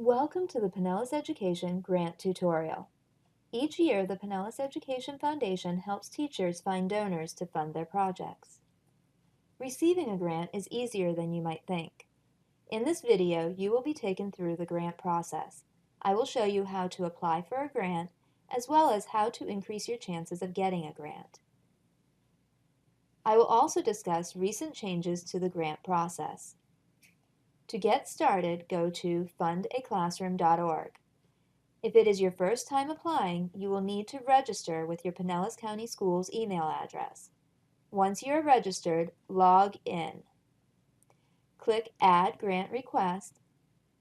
Welcome to the Pinellas Education Grant Tutorial. Each year, the Pinellas Education Foundation helps teachers find donors to fund their projects. Receiving a grant is easier than you might think. In this video, you will be taken through the grant process. I will show you how to apply for a grant, as well as how to increase your chances of getting a grant. I will also discuss recent changes to the grant process. To get started, go to fundaclassroom.org. If it is your first time applying, you will need to register with your Pinellas County Schools email address. Once you are registered, log in. Click Add Grant Request,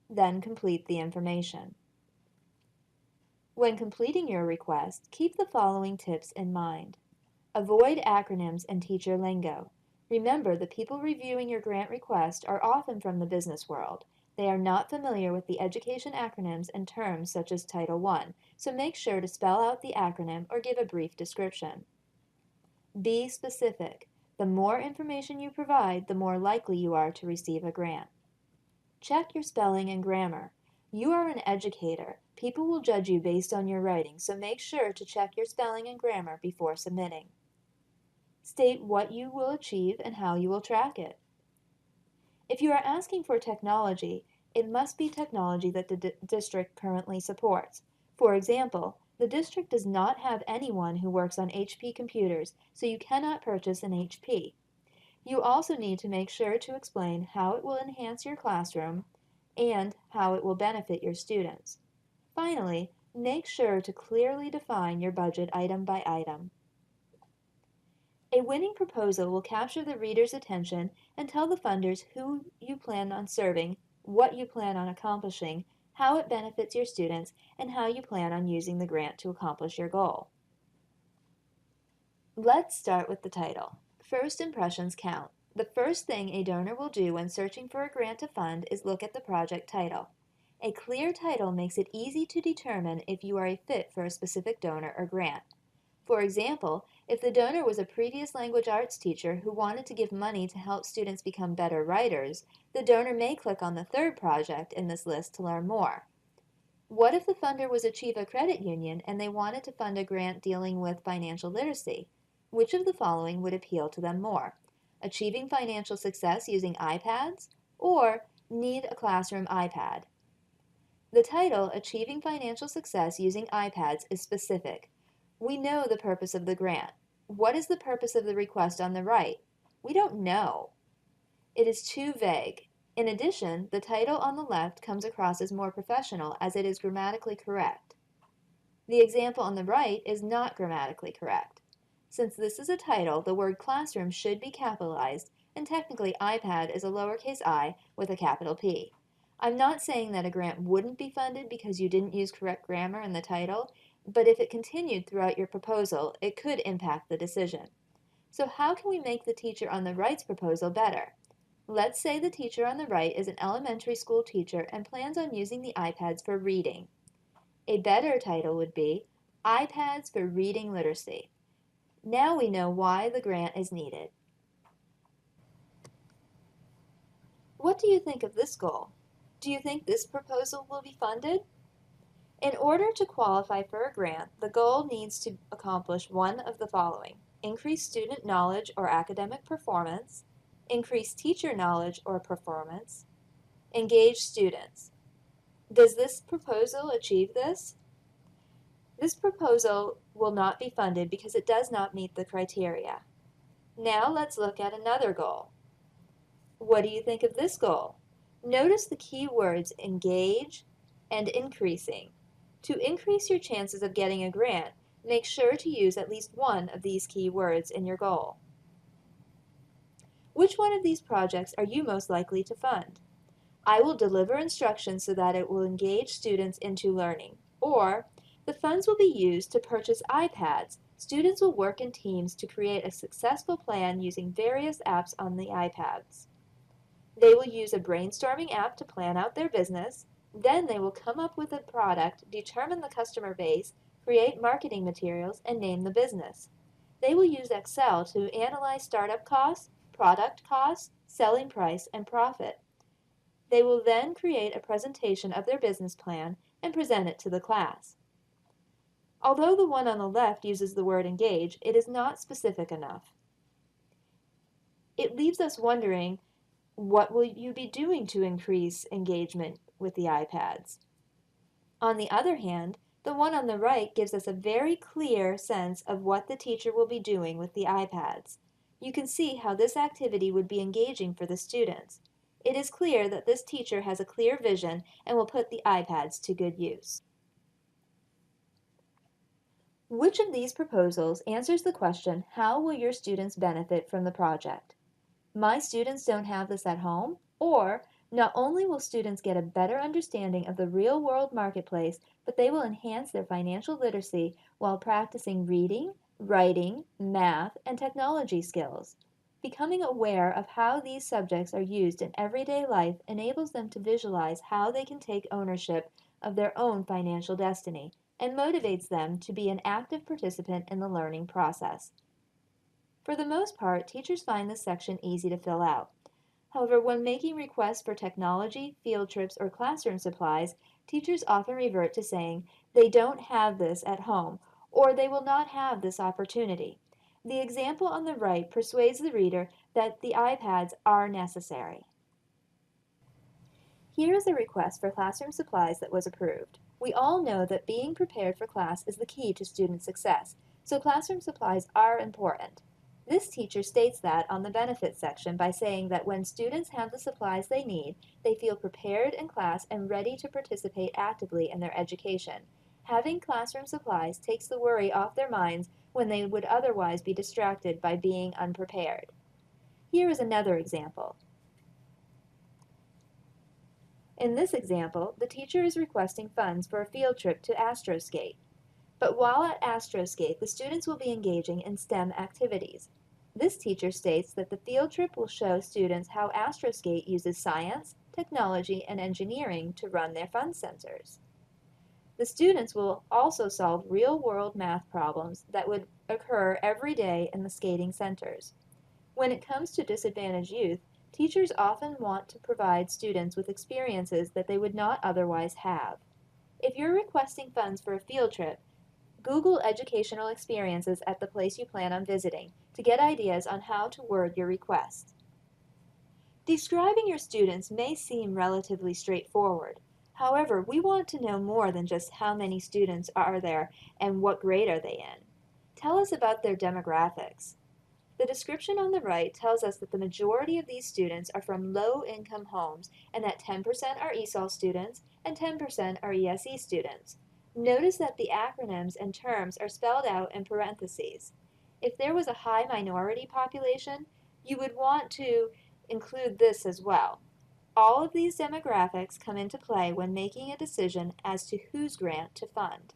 then complete the information. When completing your request, keep the following tips in mind. Avoid acronyms and teacher lingo. Remember, the people reviewing your grant request are often from the business world. They are not familiar with the education acronyms and terms such as Title I, so make sure to spell out the acronym or give a brief description. Be specific. The more information you provide, the more likely you are to receive a grant. Check your spelling and grammar. You are an educator. People will judge you based on your writing, so make sure to check your spelling and grammar before submitting. State what you will achieve and how you will track it. If you are asking for technology, it must be technology that the district currently supports. For example, the district does not have anyone who works on HP computers, so you cannot purchase an HP. You also need to make sure to explain how it will enhance your classroom and how it will benefit your students. Finally, make sure to clearly define your budget item by item. A winning proposal will capture the reader's attention and tell the funders who you plan on serving, what you plan on accomplishing, how it benefits your students, and how you plan on using the grant to accomplish your goal. Let's start with the title. First impressions count. The first thing a donor will do when searching for a grant to fund is look at the project title. A clear title makes it easy to determine if you are a fit for a specific donor or grant. For example, if the donor was a previous language arts teacher who wanted to give money to help students become better writers, the donor may click on the third project in this list to learn more. What if the funder was Achieva Credit Union and they wanted to fund a grant dealing with financial literacy? Which of the following would appeal to them more? Achieving financial success using iPads or Need a Classroom iPad? The title, Achieving Financial Success Using iPads, is specific. We know the purpose of the grant. What is the purpose of the request on the right? We don't know. It is too vague. In addition, the title on the left comes across as more professional as it is grammatically correct. The example on the right is not grammatically correct. Since this is a title, the word classroom should be capitalized, and technically iPad is a lowercase I with a capital P. I'm not saying that a grant wouldn't be funded because you didn't use correct grammar in the title, but if it continued throughout your proposal, it could impact the decision. So how can we make the teacher on the right's proposal better? Let's say the teacher on the right is an elementary school teacher and plans on using the iPads for reading. A better title would be iPads for Reading Literacy. Now we know why the grant is needed. What do you think of this goal? Do you think this proposal will be funded? In order to qualify for a grant, the goal needs to accomplish one of the following: increase student knowledge or academic performance, increase teacher knowledge or performance, engage students. Does this proposal achieve this? This proposal will not be funded because it does not meet the criteria. Now let's look at another goal. What do you think of this goal? Notice the key words engage and increasing. To increase your chances of getting a grant, make sure to use at least one of these key words in your goal. Which one of these projects are you most likely to fund? I will deliver instructions so that it will engage students into learning. Or, the funds will be used to purchase iPads. Students will work in teams to create a successful plan using various apps on the iPads. They will use a brainstorming app to plan out their business. Then they will come up with a product, determine the customer base, create marketing materials, and name the business. They will use Excel to analyze startup costs, product costs, selling price, and profit. They will then create a presentation of their business plan and present it to the class. Although the one on the left uses the word engage, it is not specific enough. It leaves us wondering, what will you be doing to increase engagement with the iPads? On the other hand, the one on the right gives us a very clear sense of what the teacher will be doing with the iPads. You can see how this activity would be engaging for the students. It is clear that this teacher has a clear vision and will put the iPads to good use. Which of these proposals answers the question, how will your students benefit from the project? My students don't have this at home, or not only will students get a better understanding of the real-world marketplace, but they will enhance their financial literacy while practicing reading, writing, math, and technology skills. Becoming aware of how these subjects are used in everyday life enables them to visualize how they can take ownership of their own financial destiny and motivates them to be an active participant in the learning process. For the most part, teachers find this section easy to fill out. However, when making requests for technology, field trips, or classroom supplies, teachers often revert to saying they don't have this at home, or they will not have this opportunity. The example on the right persuades the reader that the iPads are necessary. Here is a request for classroom supplies that was approved. We all know that being prepared for class is the key to student success, so classroom supplies are important. This teacher states that on the benefits section by saying that when students have the supplies they need, they feel prepared in class and ready to participate actively in their education. Having classroom supplies takes the worry off their minds when they would otherwise be distracted by being unprepared. Here is another example. In this example, the teacher is requesting funds for a field trip to Astroskate. But while at Astroskate, the students will be engaging in STEM activities. This teacher states that the field trip will show students how Astroskate uses science, technology, and engineering to run their fun centers. The students will also solve real-world math problems that would occur every day in the skating centers. When it comes to disadvantaged youth, teachers often want to provide students with experiences that they would not otherwise have. If you're requesting funds for a field trip, Google educational experiences at the place you plan on visiting to get ideas on how to word your request. Describing your students may seem relatively straightforward. However, we want to know more than just how many students are there and what grade are they in. Tell us about their demographics. The description on the right tells us that the majority of these students are from low-income homes and that 10% are ESOL students and 10% are ESE students. Notice that the acronyms and terms are spelled out in parentheses. If there was a high minority population, you would want to include this as well. All of these demographics come into play when making a decision as to whose grant to fund.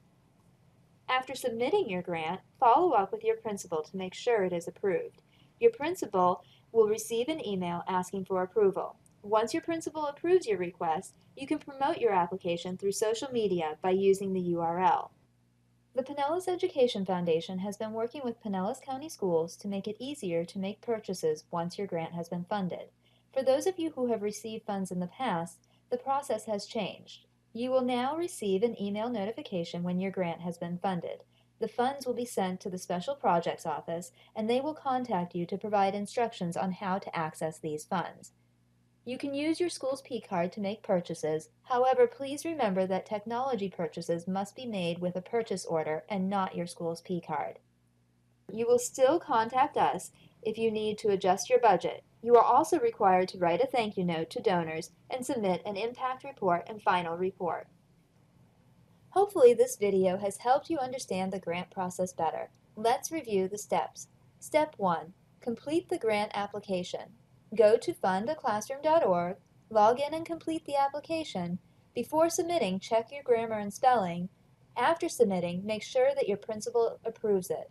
After submitting your grant, follow up with your principal to make sure it is approved. Your principal will receive an email asking for approval. Once your principal approves your request, you can promote your application through social media by using the URL. The Pinellas Education Foundation has been working with Pinellas County Schools to make it easier to make purchases once your grant has been funded. For those of you who have received funds in the past, the process has changed. You will now receive an email notification when your grant has been funded. The funds will be sent to the Special Projects Office, and they will contact you to provide instructions on how to access these funds. You can use your school's P-card to make purchases. However, please remember that technology purchases must be made with a purchase order and not your school's P-card. You will still contact us if you need to adjust your budget. You are also required to write a thank you note to donors and submit an impact report and final report. Hopefully this video has helped you understand the grant process better. Let's review the steps. Step 1. Complete the grant application. Go to fundaclassroom.org, log in and complete the application. Before submitting, check your grammar and spelling. After submitting, make sure that your principal approves it.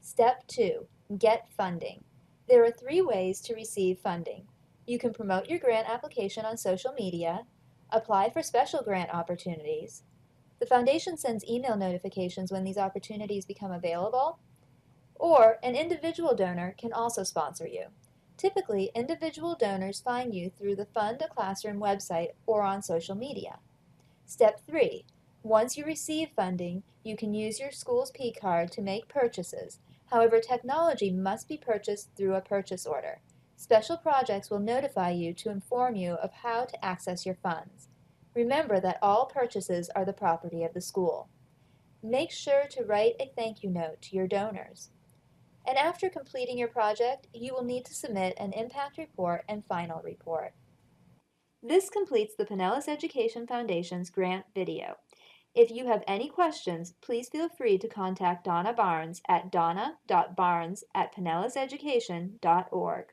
Step 2. Get funding. There are 3 ways to receive funding. You can promote your grant application on social media, apply for special grant opportunities. The foundation sends email notifications when these opportunities become available, or an individual donor can also sponsor you. Typically, individual donors find you through the Fund a Classroom website or on social media. Step 3. Once you receive funding, you can use your school's P-card to make purchases. However, technology must be purchased through a purchase order. Special projects will notify you to inform you of how to access your funds. Remember that all purchases are the property of the school. Make sure to write a thank you note to your donors. And after completing your project, you will need to submit an impact report and final report. This completes the Pinellas Education Foundation's grant video. If you have any questions, please feel free to contact Donna Barnes at donna.barnes@pinellaseducation.org.